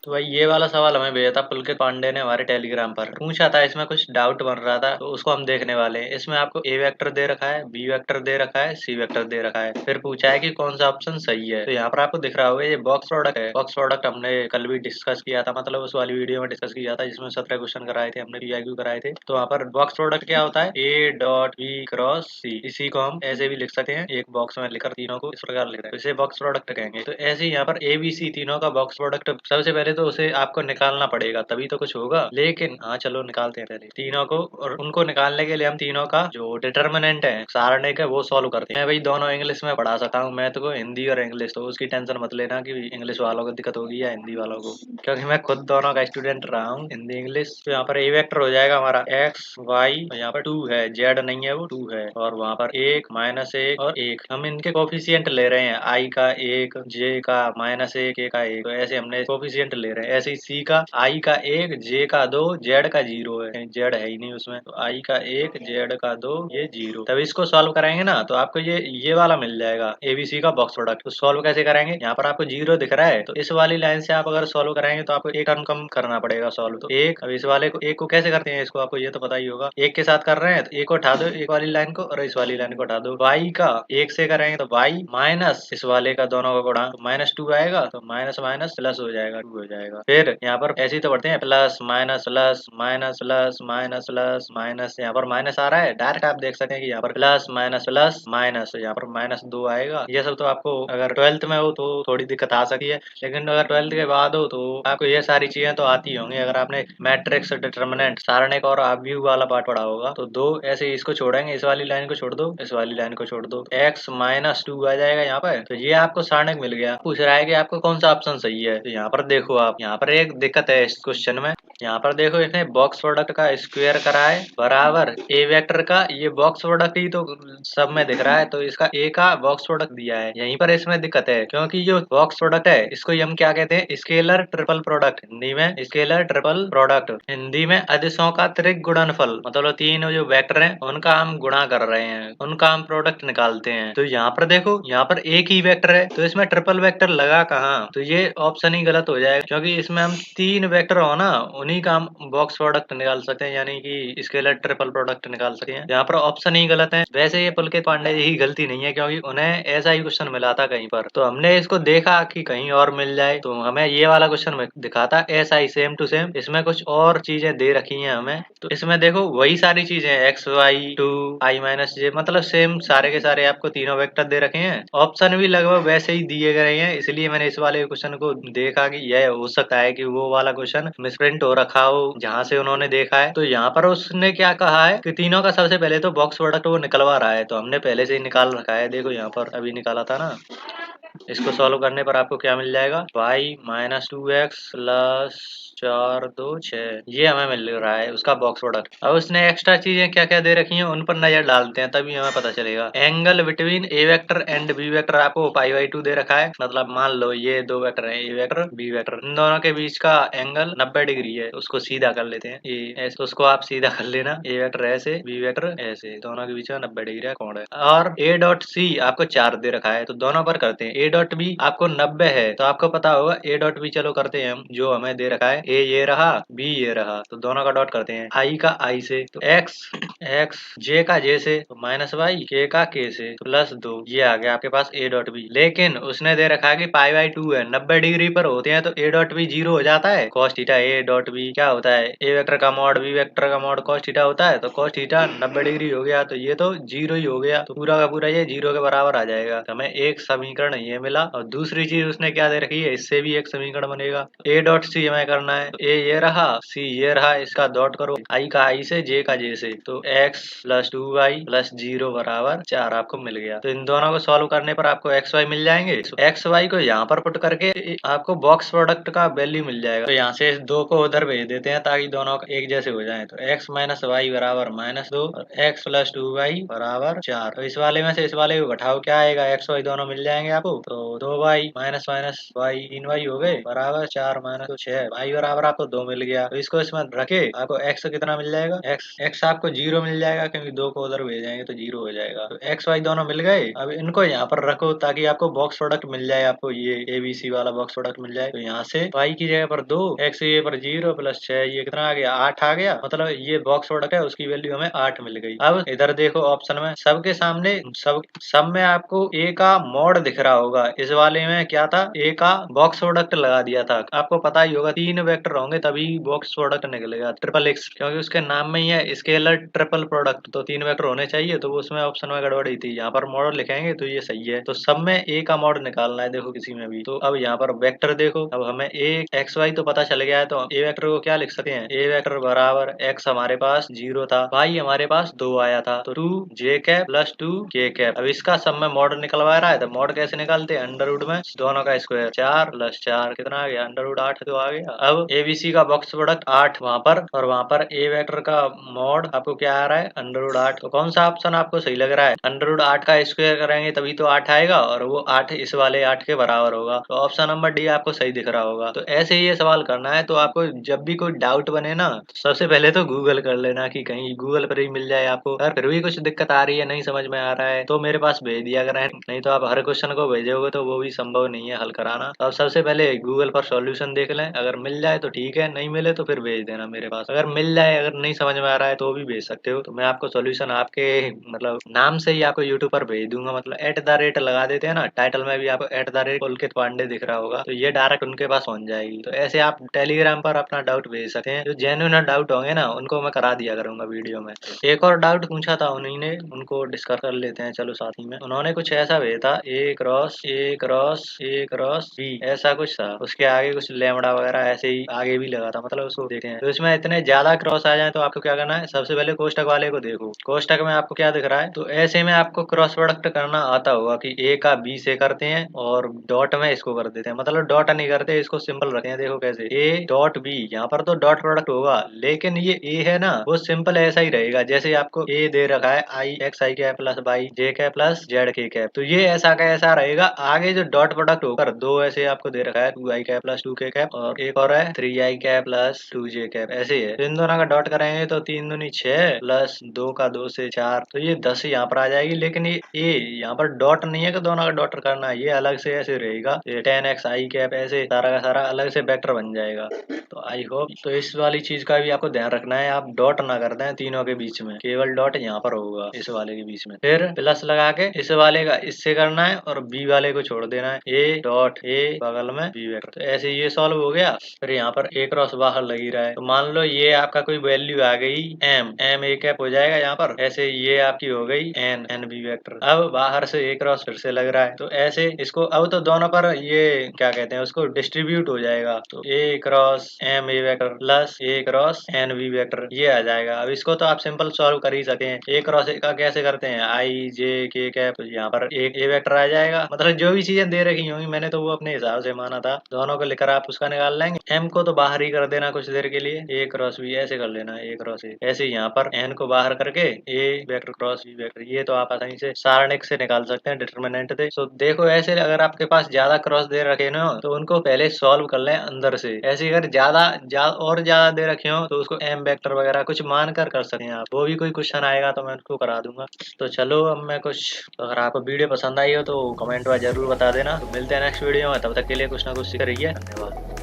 तो भाई ये वाला सवाल हमें भेजा था पुलकित पांडे ने हमारे टेलीग्राम पर। पूछा था, इसमें कुछ डाउट बन रहा था, तो उसको हम देखने वाले हैं। इसमें आपको ए वेक्टर दे रखा है, बी वेक्टर दे रखा है, सी वेक्टर दे रखा है। फिर पूछा है कि कौन सा ऑप्शन सही है। तो यहाँ पर आपको दिख रहा होगा ये बॉक्स प्रोडक्ट है। बॉक्स प्रोडक्ट हमने कल भी डिस्कस किया था, मतलब उस वाली वीडियो में डिस्कस किया था जिसमें 17 क्वेश्चन कराए थे हमने, पीआईक्यू कराए थे। तो वहाँ पर बॉक्स प्रोडक्ट क्या होता है, ए डॉट बी क्रॉस सी। इसी को हम ऐसे भी लिख सकते हैं, एक बॉक्स में लिखकर तीनों को इस प्रकार लिख रहे हैं, इसे बॉक्स प्रोडक्ट कहेंगे। तो ऐसे ही यहाँ पर ए बी सी तीनों का बॉक्स प्रोडक्ट सबसे पहले तो उसे आपको निकालना पड़ेगा, तभी तो कुछ होगा। लेकिन हाँ चलो निकालते हैं पहले तीनों को, और उनको निकालने के लिए हम तीनों का जो डिटर्मिनेंट है सारणी का वो सॉल्व करते हैं। मैं भाई दोनों इंग्लिश में पढ़ा सकता हूँ, मैथ को हिंदी और इंग्लिश, तो उसकी टेंशन मत लेना कि इंग्लिश वालों को दिक्कत होगी या हिंदी वालों को, क्योंकि मैं खुद दोनों का स्टूडेंट रहा हूँ, हिंदी इंग्लिश। तो यहाँ पर ए वेक्टर हो जाएगा हमारा एक्स वाई, और यहाँ पर 2 है, जेड नहीं है वो 2 है, और वहाँ पर 1 -1 और 1। हम इनके कोफिशिएंट ले रहे हैं, आई का 1, जे का -1, के का 1। तो ऐसे हमने कोफिशिएंट ले रहे हैं। ऐसे ही सी का आई का 1, जे का 2, जेड का 0 है, जेड है ही नहीं उसमें, तो आई का 1, जेड का 2, ये 0। तब इसको सॉल्व कराएंगे ना तो आपको ये वाला मिल जाएगा, एबीसी का बॉक्स प्रोडक्ट। तो सॉल्व कैसे करेंगे, यहाँ पर आपको 0 दिख रहा है, तो इस वाली लाइन से आप अगर सॉल्व कराएंगे तो आपको एक टर्म कम करना पड़ेगा सॉल्व। तो एक, अब इस वाले को एक को कैसे करते हैं, इसको आपको ये तो पता ही होगा। एक के साथ कर रहे हैं तो एक को उठा दो, एक वाली लाइन को, और इस वाली लाइन को उठा दो। वाई का एक से करेंगे तो वाई माइनस इस वाले का दोनों का गुणा, तो -2 आएगा, तो माइनस माइनस प्लस हो जाएगा, 2 हो जाएगा। फिर यहाँ पर ऐसे ही तो बढ़ते हैं, plus minus plus minus plus minus plus minus, यहाँ पर माइनस आ रहा है, डायरेक्ट आप देख सकते हैं कि यहाँ पर प्लस माइनस माइनस, यहाँ पर -2 आएगा। ये सब तो आपको अगर 12th में हो तो थोड़ी दिक्कत आ सकती है, लेकिन अगर 12th के बाद हो तो आपको ये सारी चीजें तो आती होंगी। अगर आपने मैट्रिक्स, डिटर्मिनेंट, सारणिक और अपव्यय वाला पार्ट पढ़ा होगा तो दो ऐसे ही इसको छोड़ेंगे, इस वाली लाइन को छोड़ दो, इस वाली लाइन को छोड़ दो, x -2 आ जाएगा यहाँ पर। तो ये आपको सारणिक मिल गया। पूछ रहा है कि आपको कौन सा ऑप्शन सही है। तो यहाँ पर देखो, आप यहाँ पर एक दिक्कत है इस क्वेश्चन में। यहाँ पर देखो, इसने बॉक्स प्रोडक्ट का स्क्वायर करा है बराबर ए वेक्टर का, ये बॉक्स प्रोडक्ट ही तो सब में दिख रहा है, तो इसका ए का बॉक्स प्रोडक्ट दिया है। यहीं पर इसमें दिक्कत है, क्योंकि जो बॉक्स प्रोडक्ट है इसको हम क्या कहते हैं, स्केलर ट्रिपल प्रोडक्ट। हिंदी में स्केलर ट्रिपल प्रोडक्ट, हिंदी में अदिशों का त्रिक गुणनफल, मतलब तीन जो वेक्टर हैं उनका हम गुणा कर रहे हैं, उनका हम प्रोडक्ट निकालते हैं। तो यहाँ पर देखो, यहाँ पर एक ही वेक्टर है तो इसमें ट्रिपल वेक्टर लगा कहाँ, तो ये ऑप्शन ही गलत हो जाएगा, क्योंकि इसमें हम 3 वेक्टर हो ना, उन्हीं का हम बॉक्स प्रोडक्ट निकाल सकते हैं, यानी कि स्केलर ट्रिपल प्रोडक्ट निकाल सकते हैं। यहाँ पर ऑप्शन ही गलत है। वैसे ये पुलकित पांडे जी की गलती नहीं है, क्योंकि उन्हें ऐसा ही क्वेश्चन मिला था कहीं पर, तो हमने इसको देखा कि कहीं और मिल जाए, तो हमें ये वाला क्वेश्चन दिखा था ऐसा ही सेम टू सेम। इसमें कुछ और चीजें दे रखी हैं हमें, तो इसमें देखो वही सारी चीजें एक्स वाई 2 आई -j, मतलब सेम सारे के सारे आपको तीनों वेक्टर दे रखे हैं। ऑप्शन भी लगभग वैसे ही दिए गए हैं, इसलिए मैंने इस वाले क्वेश्चन को देखा कि यह हो सकता है कि वो वाला क्वेश्चन मिसप्रिंट हो रखा हो जहाँ से उन्होंने देखा है। तो यहाँ पर उसने क्या कहा है कि तीनों का सबसे पहले तो बॉक्स प्रोडक्ट वो निकलवा रहा है, तो हमने पहले से ही निकाल रखा है। देखो यहाँ पर अभी निकाला था ना, इसको सॉल्व करने पर आपको क्या मिल जाएगा, y -2x प्लस 4 2 6, ये हमें मिल रहा है उसका बॉक्स प्रोडक्ट। अब उसने एक्स्ट्रा चीजें क्या क्या दे रखी हैं उन पर नजर डालते हैं, तभी हमें पता चलेगा। Angle between A vector and B vector आपको π/2 दे रखा है, मतलब मान लो ये दो वेक्टर है, ए वेक्टर बी वेक्टर, इन दोनों के बीच का एंगल 90 डिग्री है। उसको सीधा कर लेते हैं, ये ऐसे, उसको आप सीधा कर लेना, ए वेक्टर ऐसे, बी वेक्टर ऐसे, दोनों के बीच में 90 डिग्री का कोण है। और ए डॉट सी आपको 4 दे रखा है, तो दोनों पर करते हैं। ए डॉट बी आपको 90 है, तो आपको पता होगा ए डॉट बी, चलो करते हैं हम, जो हमें दे रखा है ए ये रहा, बी ये रहा, तो दोनों का डॉट करते हैं। आई का आई से तो एक्स, जे का जे से तो -y, के का के से तो +2, ये आ गया आपके पास ए डॉट बी। लेकिन उसने दे रखा है कि π/2 है, 90 डिग्री पर होते हैं तो ए डॉट बी 0 हो जाता है। cos theta A dot B क्या होता है, ए वेक्टर का मॉड बी वेक्टर का मॉड cos थीटा होता है, तो cos थीटा 90 डिग्री हो गया, तो ये तो 0 ही हो गया, तो पूरा का पूरा ये 0 के बराबर आ जाएगा। तो हमें एक समीकरण ये मिला। और दूसरी चीज उसने क्या दे रखी है, इससे भी एक समीकरण बनेगा। ए डॉट सी हमें करना है, तो ए ये रहा, सी ये रहा, इसका डॉट करो, आई का आई से, जे का जे से, तो x + 2y + 0 बराबर 4 आपको मिल गया। तो इन दोनों को सॉल्व करने पर आपको एक्स वाई मिल जाएंगे। एक्स वाई को यहाँ पर पुट करके आपको बॉक्स प्रोडक्ट का वैल्यू मिल जाएगा। तो यहाँ से इस 2 को उधर भेज देते हैं ताकि दोनों एक जैसे हो जाए। तो x - y बराबर -2 और x + 2y बराबर 4। तो इस वाले में से इस वाले को घटाओ, क्या आएगा, x y दोनों मिल जाएंगे आपको। तो 2y minus minus y 3y हो गए बराबर 4 माइनस 6 y बराबर आपको 2 मिल गया। तो इसको इसमें रखे आपको x कितना मिल जाएगा, x आपको 0 मिल जाएगा क्योंकि 2 को उधर भेजेंगे तो 0 हो जाएगा। तो x y दोनों मिल गए। अब इनको यहाँ पर रखो ताकि आपको बॉक्स प्रोडक्ट मिल जाए, आपको ये ABC वाला बॉक्स प्रोडक्ट मिल जाए। तो यहाँ से y की जगह पर 2, x ये पर 0 प्लस 6 ये कितना आ गया 8 आ गया। मतलब ये बॉक्स प्रोडक्ट है उसकी वैल्यू हमें 8 मिल गई। अब इधर देखो ऑप्शन में सबके सामने सब में आपको a का मॉड दिख रहा होगा। इस वाले में क्या था, a का बॉक्स प्रोडक्ट लगा दिया था। आपको पता ही होगा 3 वेक्टर होंगे तभी बॉक्स प्रोडक्ट निकलेगा ट्रिपल x, क्योंकि उसके नाम में ही है स्केलर ट्रिपल प्रोडक्ट। तो 3 वेक्टर होने चाहिए, तो उसमें ऑप्शन में गड़बड़ी थी। यहाँ पर मॉड लिखेंगे तो ये सही है। तो सब में a का मॉड निकालना है देखो किसी में भी। तो अब यहाँ पर वेक्टर देखो, अब हमें a x y तो पता चल गया है। तो a वेक्टर को क्या लिख सकते हैं, a वेक्टर बराबर x हमारे पास 0 था, y हमारे पास 2 आया था, तो 2 j cap plus 2 k cap. अब इसका सब में मॉड निकलवा रहा है, तो मॉड कैसे निकालते हैं, अंडर रूट में दोनों का स्क्वायर 4 प्लस 4 कितना आ गया अंडर रूट 8 तो आ गया। अब ABC का बॉक्स प्रोडक्ट 8 वहां पर, और वहां पर a वेक्टर का मॉड आपको क्या आ रहा है अंडर रूट 8। तो कौन सा ऑप्शन आपको सही लग रहा है, अंडर रूट 8 का स्क्वायर करेंगे तभी तो 8 आएगा, और वो 8 इस वाले 8 के बराबर होगा। तो ऑप्शन नंबर डी आपको सही दिख रहा होगा। तो ऐसे ही ये सवाल करना है। तो आपको जब भी कोई डाउट बने ना, सबसे पहले तो गूगल कर लेना कि कहीं गूगल पर ही मिल जाए आपको। अगर फिर भी कुछ दिक्कत आ रही है, नहीं समझ में आ रहा है, तो मेरे पास भेज दिया करें। नहीं तो आप हर क्वेश्चन को भेजोगे तो वो भी संभव नहीं है हल कराना। तो आप सबसे पहले गूगल पर सॉल्यूशन देख लें, अगर मिल जाए तो ठीक है, नहीं मिले तो फिर भेज देना मेरे पास। अगर मिल जाए, अगर नहीं समझ में आ रहा है तो भी भेज सकते हो। तो मैं आपको सॉल्यूशन आपके मतलब नाम से ही आपको यूट्यूब पर भेज दूंगा। मतलब @ लगा देते हैं ना, टाइटल में भी आपको @ पुलकित पांडे दिख रहा होगा, तो ये डायरेक्ट उनके पास पहुंच जाएगी। तो ऐसे आप टेलीग्राम पर अपना डाउट भेज सकते हैं। जो जेन्युइन डाउट होंगे ना उनको मैं करा दिया करूंगा वीडियो में। एक और डाउट पूछा था उन्हीं ने, उनको डिस्कस कर लेते हैं चलो साथ ही में। उन्होंने कुछ ऐसा भेजा था A×A×A×B ऐसा कुछ था, उसके आगे कुछ लैम्बडा वगैरह ऐसे ही आगे भी लगा था। मतलब उसको देते हैं तो इसमें इतने ज्यादा क्रॉस आ जाए तो आपको क्या करना है, सबसे पहले कोष्टक वाले को देखो। कोष्टक में आपको क्या दिख रहा है, तो ऐसे में आपको क्रॉस प्रोडक्ट करना आता होगा कि A का B से करते हैं और डॉट में इसको कर देते हैं। मतलब डॉट नहीं करते, इसको सिंपल रखते हैं। देखो कैसे A.B, यहाँ पर तो डॉट प्रोडक्ट होगा, लेकिन ये A है ना वो सिंपल ऐसा ही रहेगा जैसे आपको A दे रखा है IXI cap plus Y J cap plus ZK cap. तो ये ऐसा का ऐसा रहेगा। आगे जो डॉट प्रोडक्ट होकर दो ऐसे आपको दे रखा है 2I cap plus 2K cap, और एक और है 3I cap plus 2J cap, ऐसे ही है। तो इन दोनों का डॉट करेंगे तो 3 दूनी 6 प्लस 2 का 2 से 4, तो ये 10 यहाँ पर आ जाएगी। लेकिन ये A यहाँ पर डॉट नहीं है कि दोनों का डॉट करना है, ये अलग से ऐसे रहेगा। ये 10x I कैप ऐसे सारा का सारा अलग से वेक्टर बन जाएगा। तो आई होप तो इस वाली चीज का भी आपको ध्यान रखना है, आप डॉट ना कर दें तीनों के बीच में, केवल डॉट यहाँ पर होगा इस वाले के बीच में। फिर प्लस लगा के इस वाले का इससे करना है और बी वाले को छोड़ देना है, A.A बगल में बी वेक्टर। तो ऐसे ये सॉल्व हो गया। फिर यहाँ पर A क्रॉस बाहर लगी रहा है, तो मान लो ये आपका कोई वैल्यू आ गई M A कैप हो जाएगा यहाँ पर। ऐसे ये आपकी हो गई N बी वेक्टर। अब बाहर से A क्रॉस फिर से लग रहा है, तो ऐसे इसको अब तो दोनों पर ये क्या कहते हैं उसको डिस्ट्रीब्यूट हो जाएगा। तो A cross M A vector plus A cross N B vector ये आ जाएगा। अब इसको तो आप सिंपल सॉल्व कर ही सकते हैं। A क्रॉस A का कैसे करते हैं, I J K कैप, तो यहाँ पर एक A वेक्टर आ जाएगा। मतलब जो भी चीजें दे रखी होंगी मैंने तो वो अपने हिसाब से माना था, दोनों को लेकर आप उसका निकाल लेंगे। M को तो बाहर ही कर देना कुछ देर के लिए, A क्रॉस B ऐसे कर लेना, A क्रॉस A। ऐसे यहाँ पर N को बाहर करके A vector cross B vector, ये तो आप आसानी से सारणिक से निकाल सकते हैं डिटरमिनेंट से। तो देखो ऐसे अगर आपके पास ज्यादा क्रॉस दे रखे ना तो उनको पहले सॉल्व कर लें अंदर से। ऐसे अगर ज्यादा दे रखे हो तो उसको M वेक्टर वगैरह कुछ मान कर सकते हैं आप। वो भी कोई क्वेश्चन आएगा तो मैं उसको करा दूंगा। तो चलो अब मैं कुछ, अगर आपको वीडियो पसंद आई हो तो कमेंट में जरूर बता देना। तो मिलते हैं नेक्स्ट वीडियो में, तब तक के लिए कुछ ना कुछ सीख रही है। धन्यवाद।